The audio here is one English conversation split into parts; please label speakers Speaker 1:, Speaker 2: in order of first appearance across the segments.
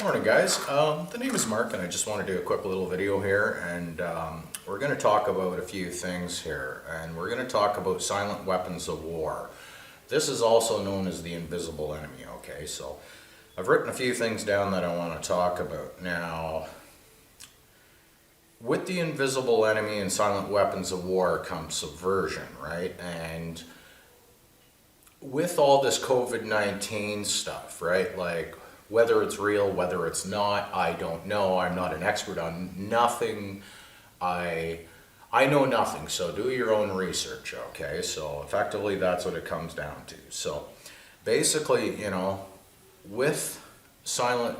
Speaker 1: Morning guys, the name is Mark and I just want to do a quick little video here, and we're going to talk about a few things here, and we're going to talk about silent weapons of war. This is also known as the invisible enemy, okay? So I've written a few things down that I want to talk about. Now, with the invisible enemy and silent weapons of war comes subversion, right? And with all this COVID-19 stuff, right? Like, whether it's real, whether it's not, I don't know. I'm not an expert on nothing. I know nothing, so do your own research, okay? So effectively, that's what it comes down to. So basically, you know, with silent,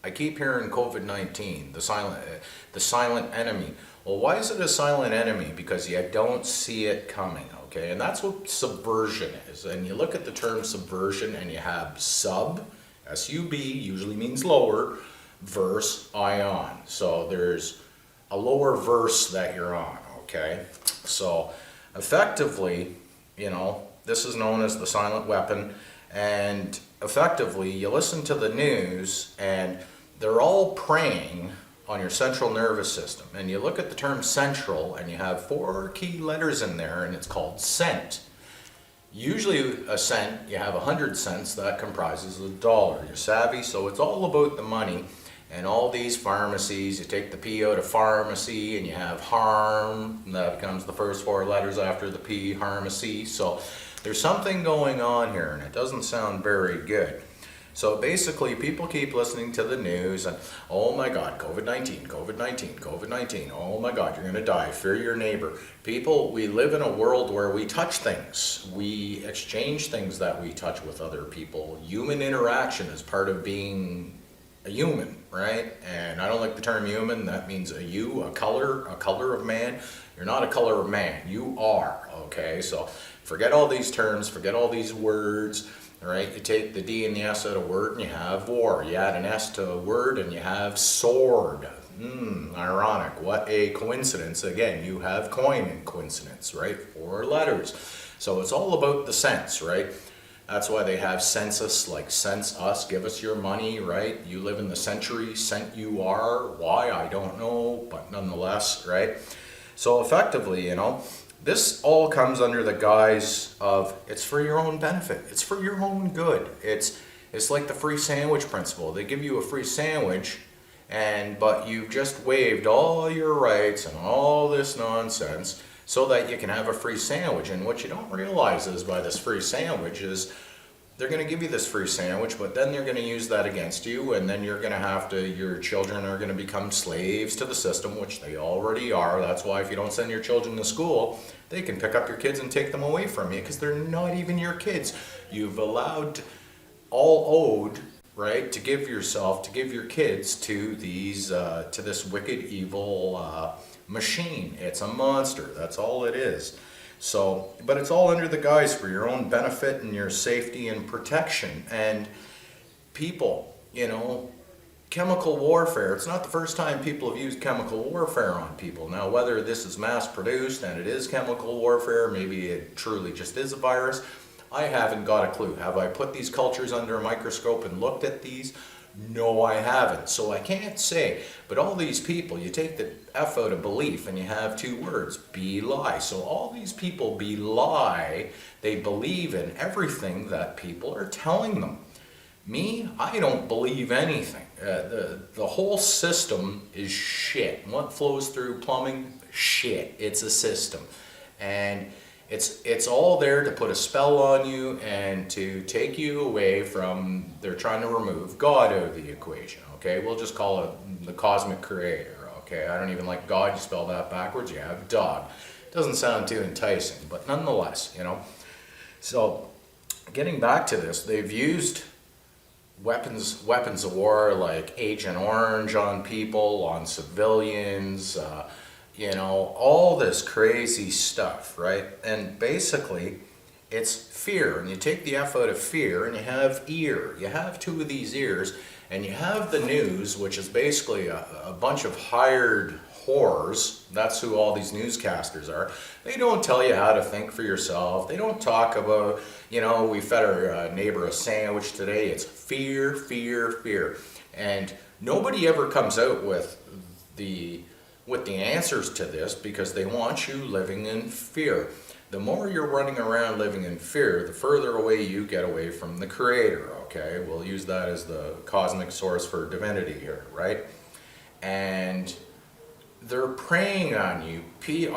Speaker 1: I keep hearing COVID-19, the silent enemy. Well, why is it a silent enemy? Because you don't see it coming, okay? And that's what subversion is. And you look at the term subversion and you have sub, S-U-B, usually means lower, verse, ion. So there's a lower verse that you're on, okay? So effectively, you know, this is known as the silent weapon, and effectively you listen to the news and they're all preying on your central nervous system. And you look at the term central and you have 4 key letters in there and it's called cent. Usually a cent, you have 100 cents, that comprises $1. You're savvy, so it's all about the money. And all these pharmacies, you take the P out of pharmacy and you have harm, and that becomes the first 4 letters after the P, pharmacy. So there's something going on here and it doesn't sound very good. So basically, people keep listening to the news and, oh my God, COVID-19, COVID-19, COVID-19, oh my God, you're gonna die, fear your neighbor. People, we live in a world where we touch things. We exchange things that we touch with other people. Human interaction is part of being a human, right? And I don't like the term human. That means a color of man. You're not a color of man, you are, okay? So forget all these terms, forget all these words. All right, you take the D and the S out of word and you have war. You add an S to a word and you have sword. Ironic. What a coincidence. Again, you have coin in coincidence, right? 4 letters. So it's all about the sense, right? That's why they have census, like sense us, give us your money, right? You live in the century, cent you are. Why? I don't know, but nonetheless, right? So effectively, you know, this all comes under the guise of it's for your own benefit. It's for your own good. It's like the free sandwich principle. They give you a free sandwich, but you've just waived all your rights and all this nonsense so that you can have a free sandwich. And what you don't realize is by this free sandwich is they're going to give you this free sandwich, but then they're going to use that against you, and then you're going to have to, your children are going to become slaves to the system, which they already are. That's why if you don't send your children to school, they can pick up your kids and take them away from you because they're not even your kids. You've allowed all owed, right, to give yourself, to give your kids to these, to this wicked, evil machine. It's a monster. That's all it is. So, but it's all under the guise for your own benefit and your safety and protection. And people, you know, chemical warfare, it's not the first time people have used chemical warfare on people. Now, whether this is mass produced and it is chemical warfare, maybe it truly just is a virus, I haven't got a clue. Have I put these cultures under a microscope and looked at these? No, I haven't. So I can't say. But all these people, you take the F out of belief and you have 2 words, belie. So all these people belie, they believe in everything that people are telling them. Me, I don't believe anything. The whole system is shit. What flows through plumbing? Shit. It's a system. And it's all there to put a spell on you and to take you away from, they're trying to remove God out of the equation, okay? We'll just call it the cosmic creator, okay? I don't even like God, you spell that backwards, you have dog. Doesn't sound too enticing, but nonetheless, you know. So, getting back to this, they've used weapons of war like Agent Orange on people, on civilians, you know, all this crazy stuff, right? And basically, it's fear. And you take the F out of fear and you have ear. You have 2 of these ears, and you have the news, which is basically a bunch of hired whores. That's who all these newscasters are. They don't tell you how to think for yourself. They don't talk about, you know, we fed our neighbor a sandwich today. It's fear, fear, fear. And nobody ever comes out the with the answers to this because they want you living in fear. The more you're running around living in fear, the further away you get away from the Creator, okay? We'll use that as the cosmic source for divinity here, right? And they're preying on you, Preying.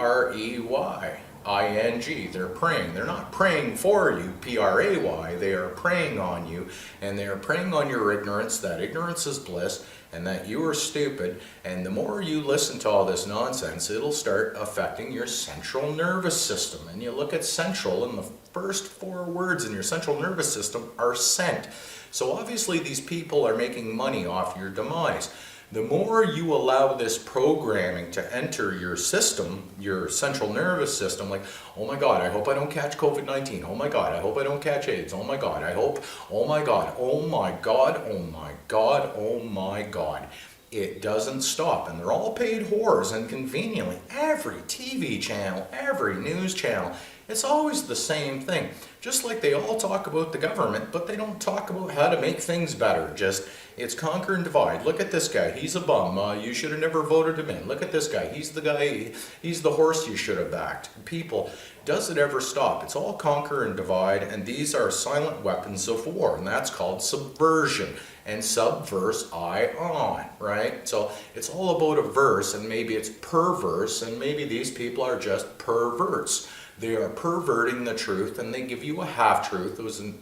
Speaker 1: They're praying. They're not praying for you, Pray. They are preying on you, and they are preying on your ignorance, that ignorance is bliss, and that you are stupid. And the more you listen to all this nonsense, it'll start affecting your central nervous system. And you look at central, and the first 4 words in your central nervous system are scent. So obviously these people are making money off your demise. The more you allow this programming to enter your system, your central nervous system, like, oh my God, I hope I don't catch COVID-19. Oh my God, I hope I don't catch AIDS. Oh my God, I hope, oh my God, oh my God, oh my God, oh my God. It doesn't stop, and they're all paid whores, and conveniently, every TV channel, every news channel, it's always the same thing. Just like they all talk about the government, but they don't talk about how to make things better. Just, it's conquer and divide. Look at this guy, he's a bum. You should have never voted him in. Look at this guy, he's the guy, he's the horse you should have backed. People, does it ever stop? It's all conquer and divide, and these are silent weapons of war, and that's called subversion. And subverse ion, right? So it's all about a verse, and maybe it's perverse, and maybe these people are just perverts. They are perverting the truth, and they give you a half-truth,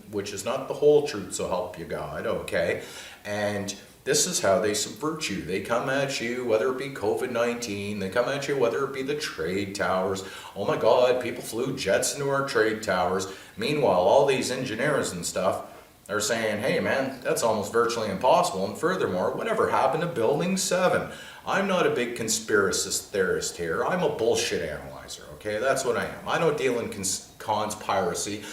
Speaker 1: which is not the whole truth, so help you God, okay? And this is how they subvert you. They come at you, whether it be COVID-19, they come at you, whether it be the trade towers. Oh my God, people flew jets into our trade towers. Meanwhile, all these engineers and stuff are saying, hey man, that's almost virtually impossible. And furthermore, whatever happened to Building 7? I'm not a big conspiracist theorist here. I'm a bullshit analyzer, okay? That's what I am. I don't deal in conspiracy.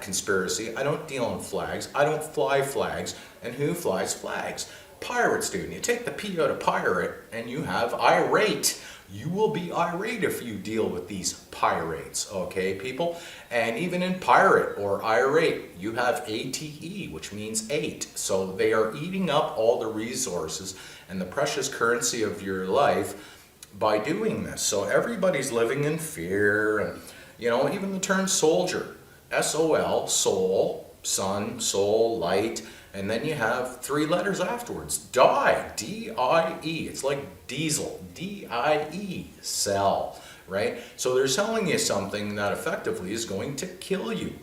Speaker 1: Conspiracy. I don't deal in flags. I don't fly flags. And who flies flags? Pirates do. And you take the P out of pirate and you have irate. You will be irate if you deal with these pirates, okay, people? And even in pirate or irate, you have ATE, which means 8. So they are eating up all the resources and the precious currency of your life by doing this. So everybody's living in fear, and, you know, even the term soldier, S-O-L, soul, sun, soul, light, and then you have 3 letters afterwards, die, D-I-E. It's like diesel, D-I-E, sell, right? So they're selling you something that effectively is going to kill you.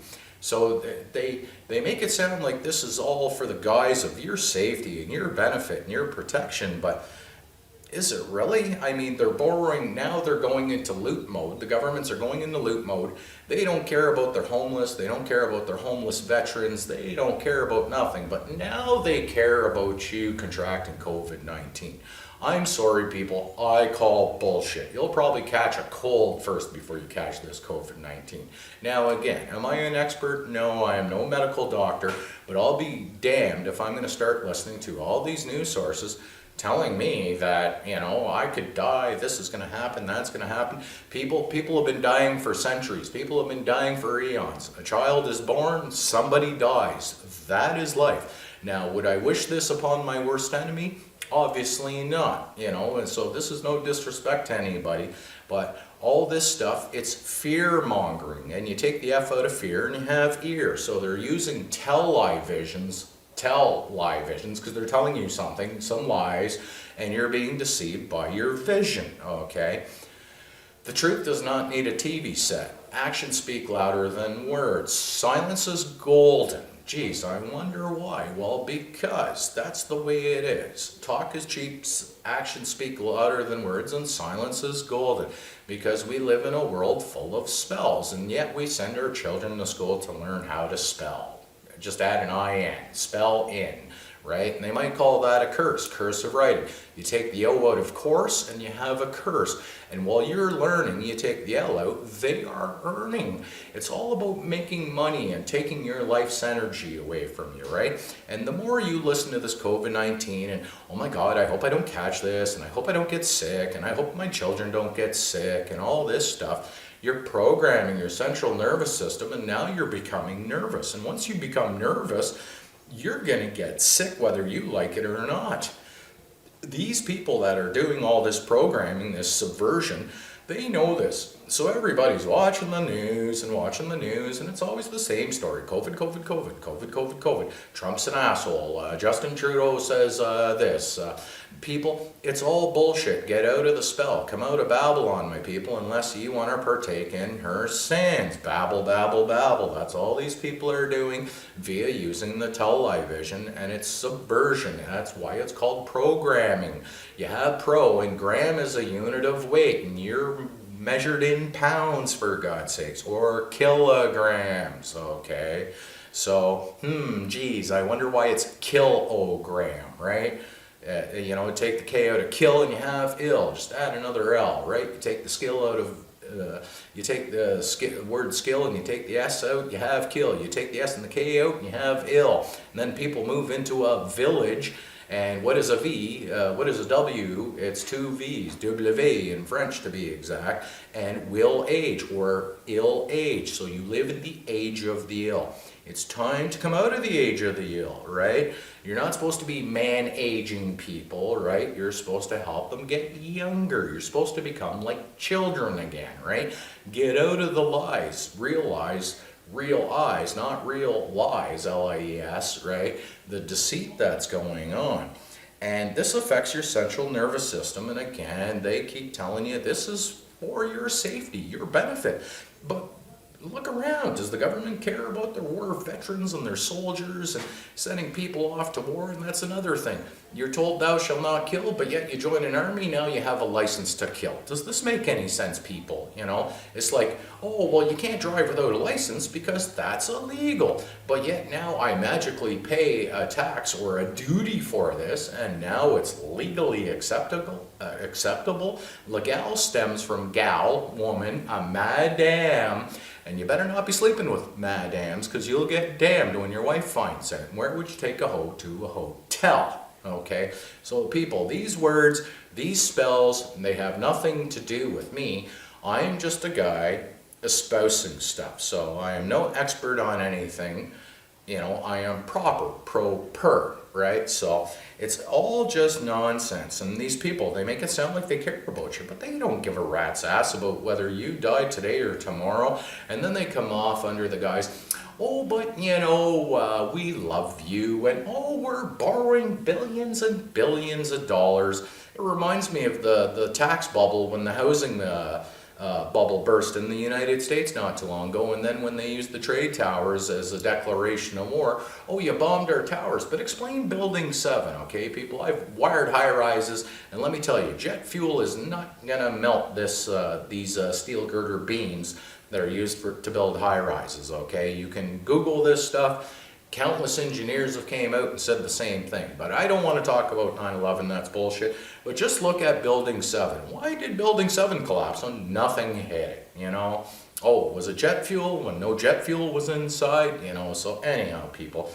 Speaker 1: So they make it sound like this is all for the guise of your safety and your benefit and your protection, but is it really? I mean, they're borrowing, now they're going into loot mode. The governments are going into loot mode. They don't care about their homeless. They don't care about their homeless veterans. They don't care about nothing. But now they care about you contracting COVID-19. I'm sorry, people. I call bullshit. You'll probably catch a cold first before you catch this COVID-19. Now, again, am I an expert? No, I am no medical doctor. But I'll be damned if I'm going to start listening to all these news sources telling me that, you know, I could die, this is going to happen, that's going to happen. People have been dying for centuries. People have been dying for eons. A child is born, somebody dies. That is life. Now, would I wish this upon my worst enemy? Obviously not, you know, and so this is no disrespect to anybody, but all this stuff, it's fear-mongering, and you take the F out of fear and you have ear. So they're using televisions, because they're telling you something, some lies, and you're being deceived by your vision, okay? The truth does not need a TV set. Actions speak louder than words. Silence is golden. Geez, I wonder why. Well, because that's the way it is. Talk is cheap, actions speak louder than words, and silence is golden. Because we live in a world full of spells, and yet we send our children to school to learn how to spell. Just add an I-N, spell in, right? And they might call that a curse, cursive writing. You take the O out of course and you have a curse. And while you're learning, you take the L out, they are earning. It's all about making money and taking your life's energy away from you, right? And the more you listen to this COVID-19 and, oh my God, I hope I don't catch this, and I hope I don't get sick, and I hope my children don't get sick, and all this stuff, you're programming your central nervous system, and now you're becoming nervous. And once you become nervous, you're going to get sick whether you like it or not. These people that are doing all this programming, this subversion, they know this. So everybody's watching the news, and it's always the same story. COVID, COVID, COVID, COVID, COVID, COVID. Trump's an asshole. Justin Trudeau says this. People, it's all bullshit. Get out of the spell. Come out of Babylon, my people, unless you want to partake in her sins. Babble, babble, babble. That's all these people are doing via using the television, and it's subversion. That's why it's called programming. You have pro, and gram is a unit of weight, and you're measured in pounds, for God's sakes, or kilograms, okay? So, geez, I wonder why it's kilogram, right? Take the K out of kill and you have ill. Just add another L, right? You take the skill out of, you take the word skill and you take the S out, you have kill. You take the S and the K out and you have ill. And then people move into a village. And what is a V? What is a W? It's two V's, W in French to be exact, and will age or ill age. So you live in the age of the ill. It's time to come out of the age of the ill, right? You're not supposed to be man-aging people, right? You're supposed to help them get younger. You're supposed to become like children again, right? Get out of the lies. Realize real eyes, not real lies, L-I-E-S, right? The deceit that's going on. And this affects your central nervous system. And again, they keep telling you this is for your safety, your benefit. But look around. Does the government care about their war veterans and their soldiers and sending people off to war? And that's another thing. You're told thou shalt not kill, but yet you join an army, now you have a license to kill. Does this make any sense, people? It's like, oh, well, you can't drive without a license because that's illegal. But yet now I magically pay a tax or a duty for this, and now it's legally acceptable. Legal stems from gal, woman, a madam. And you better not be sleeping with madams, because you'll get damned when your wife finds it. Where would you take a hoe to? A hotel. Okay? So people, these words, these spells, they have nothing to do with me. I am just a guy espousing stuff. So I am no expert on anything. I am proper, right? So it's all just nonsense. And these people, they make it sound like they care about you, but they don't give a rat's ass about whether you die today or tomorrow. And then they come off under the guise, oh, but we love you, and oh, we're borrowing billions and billions of dollars. It reminds me of the tax bubble when the housing bubble burst in the United States not too long ago, and then when they used the trade towers as a declaration of war. Oh, you bombed our towers, but explain Building 7, okay, people? I've wired high-rises, and let me tell you, jet fuel is not going to melt these steel girder beams that are used to build high-rises, okay? You can Google this stuff. Countless engineers have came out and said the same thing. But I don't want to talk about 9/11, that's bullshit. But just look at Building 7. Why did Building 7 collapse when nothing hit it, Oh, was it jet fuel when no jet fuel was inside? So anyhow, people,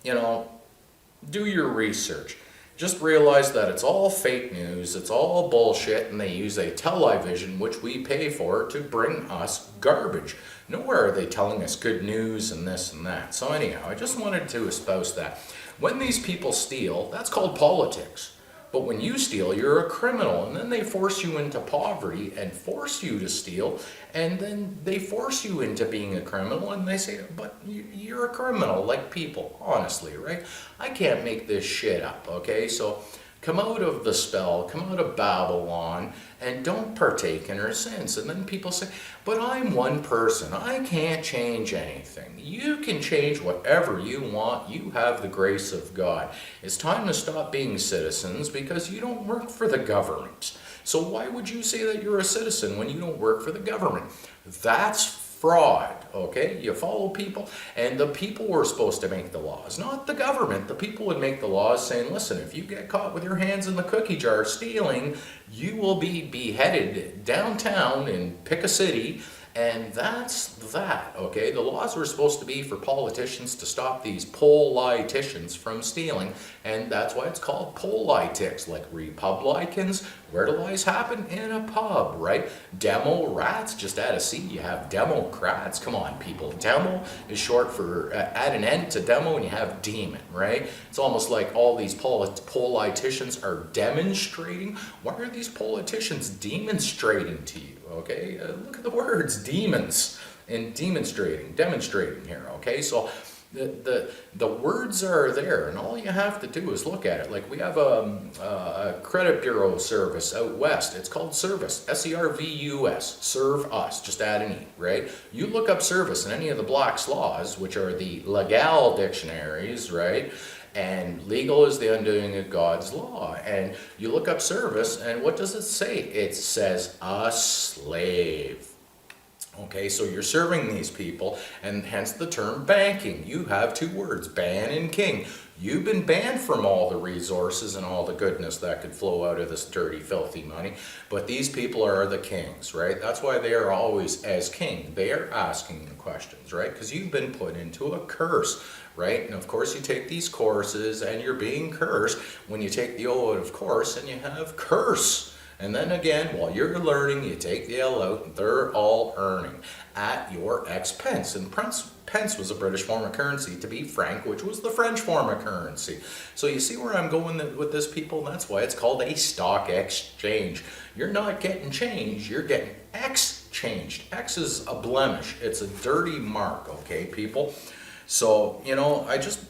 Speaker 1: do your research. Just realize that it's all fake news, it's all bullshit, and they use a television, which we pay for, to bring us garbage. Nowhere are they telling us good news and this and that. So anyhow, I just wanted to espouse that. When these people steal, that's called politics. But when you steal, you're a criminal, and then they force you into poverty and force you to steal, and then they force you into being a criminal, and they say, but you're a criminal, like people, honestly, right? I can't make this shit up, okay? So come out of the spell, come out of Babylon, and don't partake in her sins. And then people say, but I'm one person, I can't change anything. You can change whatever you want. You have the grace of God. It's time to stop being citizens because you don't work for the government. So why would you say that you're a citizen when you don't work for the government? That's fraud, okay? You follow people, and the people were supposed to make the laws, not the government. The people would make the laws saying, listen, if you get caught with your hands in the cookie jar stealing, you will be beheaded downtown in pick a city, And that's that, okay? The laws were supposed to be for politicians to stop these politicians from stealing, and that's why it's called politics, like Republicans. Where do lies happen? In a pub, right? Demo rats, just add a C, you have Democrats. Come on, people. Demo is short for, add an N to demo and you have demon, right? It's almost like all these politicians are demonstrating. Why are these politicians demonstrating to you? Okay, look at the words, demons, and demonstrating here, okay? So the words are there, and all you have to do is look at it. Like we have a credit bureau service out west. It's called Service, S-E-R-V-U-S, serve us, just add an E, right? You look up service in any of the Black's laws, which are the legal dictionaries, right? And legal is the undoing of God's law. And you look up service, and what does it say? It says a slave. Okay, so you're serving these people, and hence the term banking. You have two words, ban and king. You've been banned from all the resources and all the goodness that could flow out of this dirty, filthy money. But these people are the kings, right? That's why they are always as king. They are asking the questions, right? Because you've been put into a curse, right? And of course you take these courses and you're being cursed when you take the O out of course and you have curse. And then again, while you're learning, you take the L out, and they're all earning at your expense. And pence was a British form of currency, to be frank, which was the French form of currency. So you see where I'm going with this, people? That's why it's called a stock exchange. You're not getting change, you're getting exchanged. X is a blemish. It's a dirty mark, okay, people? So, you know, I just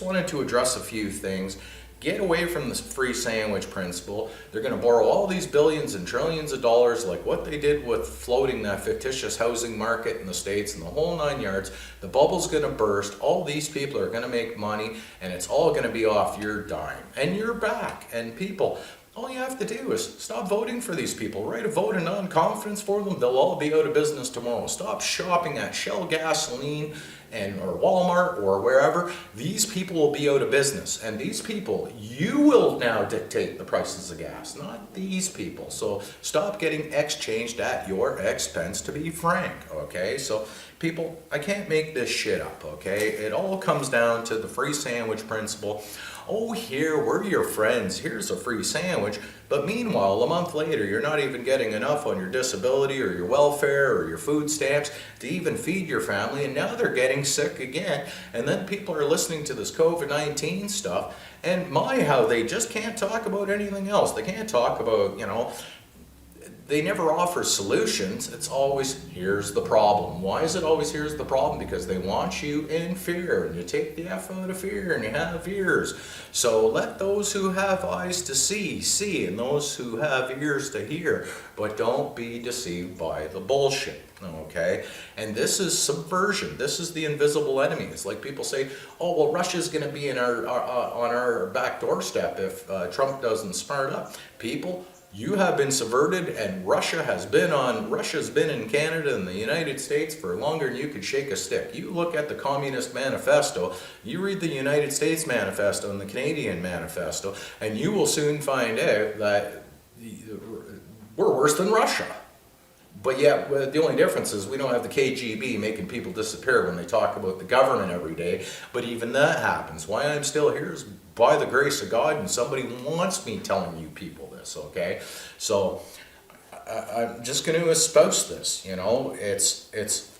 Speaker 1: wanted to address a few things. Get away from this free sandwich principle. They're going to borrow all these billions and trillions of dollars like what they did with floating that fictitious housing market in the States and the whole 9 yards. The bubble's going to burst. All these people are going to make money, and it's all going to be off your dime. And you're back. And people, all you have to do is stop voting for these people. Write a vote of non-confidence for them. They'll all be out of business tomorrow. Stop shopping at Shell Gasoline or Walmart or wherever. These people will be out of business. And these people, you will now dictate the prices of gas, not these people. So stop getting exchanged at your expense, to be frank, okay? So people, I can't make this shit up, okay? It all comes down to the free sandwich principle. Oh, here, we're your friends, here's a free sandwich. But meanwhile, a month later, you're not even getting enough on your disability or your welfare or your food stamps to even feed your family, and now they're getting sick again. And then people are listening to this COVID-19 stuff, and my, how they just can't talk about anything else. They can't talk about, you know, they never offer solutions. It's always, here's the problem. Why is it always here's the problem? Because they want you in fear, and you take the F out of fear, and you have ears. So let those who have eyes to see, see, and those who have ears to hear. But don't be deceived by the bullshit, okay? And this is subversion. This is the invisible enemy. It's like people say, oh, well, Russia's going to be in on our back doorstep if Trump doesn't smart up. People, you have been subverted, and Russia's been in Canada and the United States for longer than you could shake a stick. You look at the Communist Manifesto, you read the United States Manifesto and the Canadian Manifesto, and you will soon find out that we're worse than Russia. But yet, the only difference is we don't have the KGB making people disappear when they talk about the government every day. But even that happens. Why I'm still here is by the grace of God, and somebody wants me telling you people this, okay? So I'm just going to espouse this, you know. It's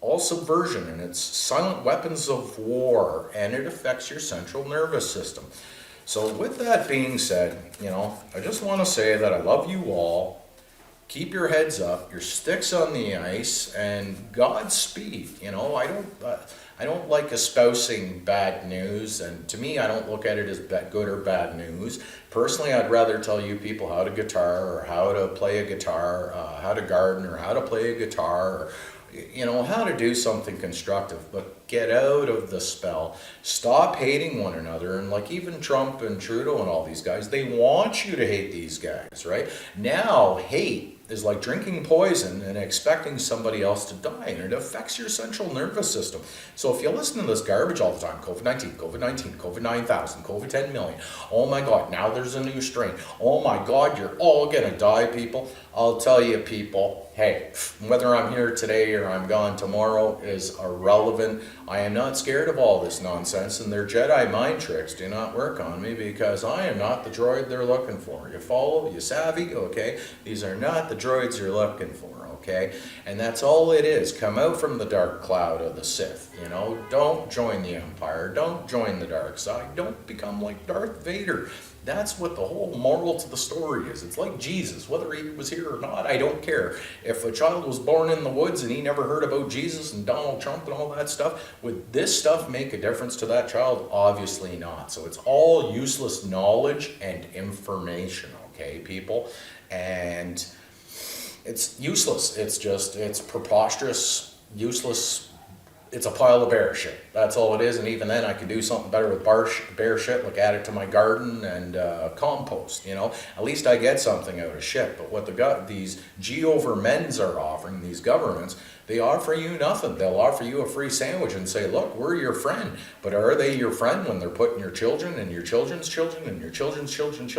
Speaker 1: all subversion, and it's silent weapons of war, and it affects your central nervous system. So with that being said, you know, I just want to say that I love you all. Keep your heads up, your sticks on the ice, and Godspeed. You know, I don't like espousing bad news, and to me, I don't look at it as good or bad news. Personally, I'd rather tell you people how to guitar, or how to play a guitar, how to garden, or how to play a guitar, or, you know, how to do something constructive. But get out of the spell. Stop hating one another. And like even Trump and Trudeau and all these guys, they want you to hate these guys, right? Now, hate is like drinking poison and expecting somebody else to die, and it affects your central nervous system. So if you listen to this garbage all the time, COVID-19, COVID-19, COVID 9,000, COVID 10 million, oh my God, now there's a new strain, oh my God, you're all gonna die, people. I'll tell you, people, hey, whether I'm here today or I'm gone tomorrow is irrelevant. I am not scared of all this nonsense, and their Jedi mind tricks do not work on me, because I am not the droid they're looking for. You follow? You savvy? Okay. These are not the droids you're looking for, okay? And that's all it is. Come out from the dark cloud of the Sith, you know? Don't join the Empire. Don't join the dark side. Don't become like Darth Vader. That's what the whole moral to the story is. It's like Jesus, whether he was here or not, I don't care. If a child was born in the woods and he never heard about Jesus and Donald Trump and all that stuff, would this stuff make a difference to that child? Obviously not. So it's all useless knowledge and information, okay, people? And it's useless. It's preposterous, useless. It's a pile of bear shit. That's all it is. And even then, I could do something better with bear shit, like add it to my garden and compost, you know. At least I get something out of shit. But what these G-over-mens are offering, these governments, they offer you nothing. They'll offer you a free sandwich and say, look, we're your friend. But are they your friend when they're putting your children and your children's children and your children's children's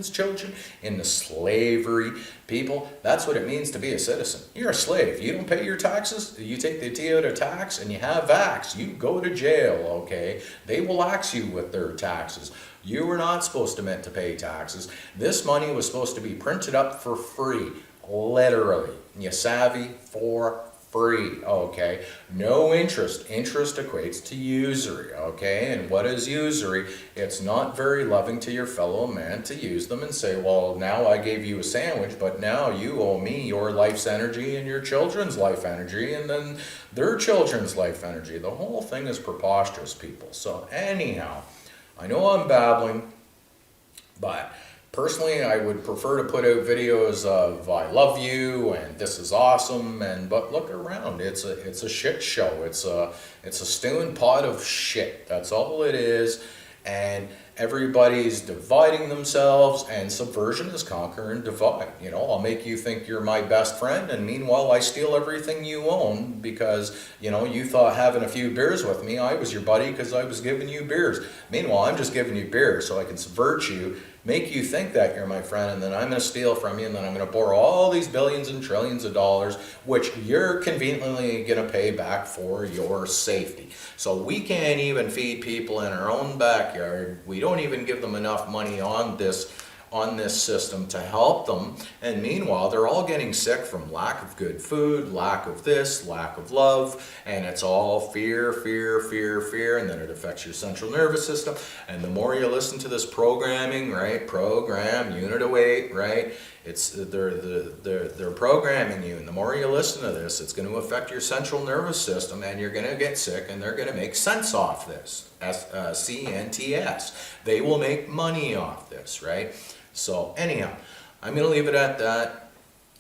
Speaker 1: children into slavery? People, that's what it means to be a citizen. You're a slave. You don't pay your taxes. You take the T out of tax and you have vax. You go to jail, okay? They will axe you with their taxes. You were not supposed to meant to pay taxes. This money was supposed to be printed up for free. Literally. You savvy? For free, okay? No interest. Interest equates to usury, okay? And what is usury? It's not very loving to your fellow man to use them and say, well, now I gave you a sandwich, but now you owe me your life's energy and your children's life energy and then their children's life energy. The whole thing is preposterous, people. So anyhow, I know I'm babbling, but personally, I would prefer to put out videos of I love you and this is awesome, but look around. It's a shit show. It's a stewing pot of shit. That's all it is. And everybody's dividing themselves, and subversion is conquer and divide. You know, I'll make you think you're my best friend, and meanwhile I steal everything you own because, you know, you thought having a few beers with me, I was your buddy because I was giving you beers. Meanwhile, I'm just giving you beers so I can subvert you, make you think that you're my friend, and then I'm going to steal from you, and then I'm going to borrow all these billions and trillions of dollars, which you're conveniently going to pay back for your safety. So we can't even feed people in our own backyard. We don't even give them enough money on this system to help them, and meanwhile they're all getting sick from lack of good food, lack of this, lack of love, and it's all fear, fear, fear, fear, and then it affects your central nervous system. And the more you listen to this programming, right, program unit of 8, right, they're programming you, and the more you listen to this, it's going to affect your central nervous system, and you're going to get sick, and they're going to make sense off this. CNTS. They will make money off this, right? So anyhow, I'm going to leave it at that.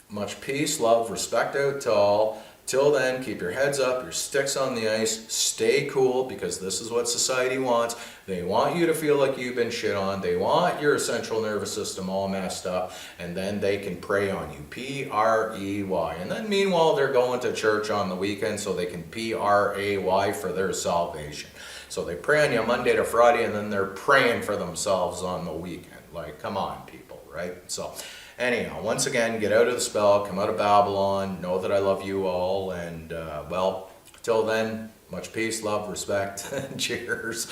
Speaker 1: Much peace, love, respect out to all. Till then, keep your heads up, your sticks on the ice, stay cool, because this is what society wants. They want you to feel like you've been shit on. They want your central nervous system all messed up, and then they can prey on you. P-R-E-Y. And then meanwhile, they're going to church on the weekend so they can P-R-A-Y for their salvation. So they pray on you Monday to Friday, and then they're praying for themselves on the weekend. Like, come on, people, right? So anyhow, once again, get out of the spell, come out of Babylon, know that I love you all, and well, till then, much peace, love, respect, cheers,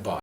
Speaker 1: bye.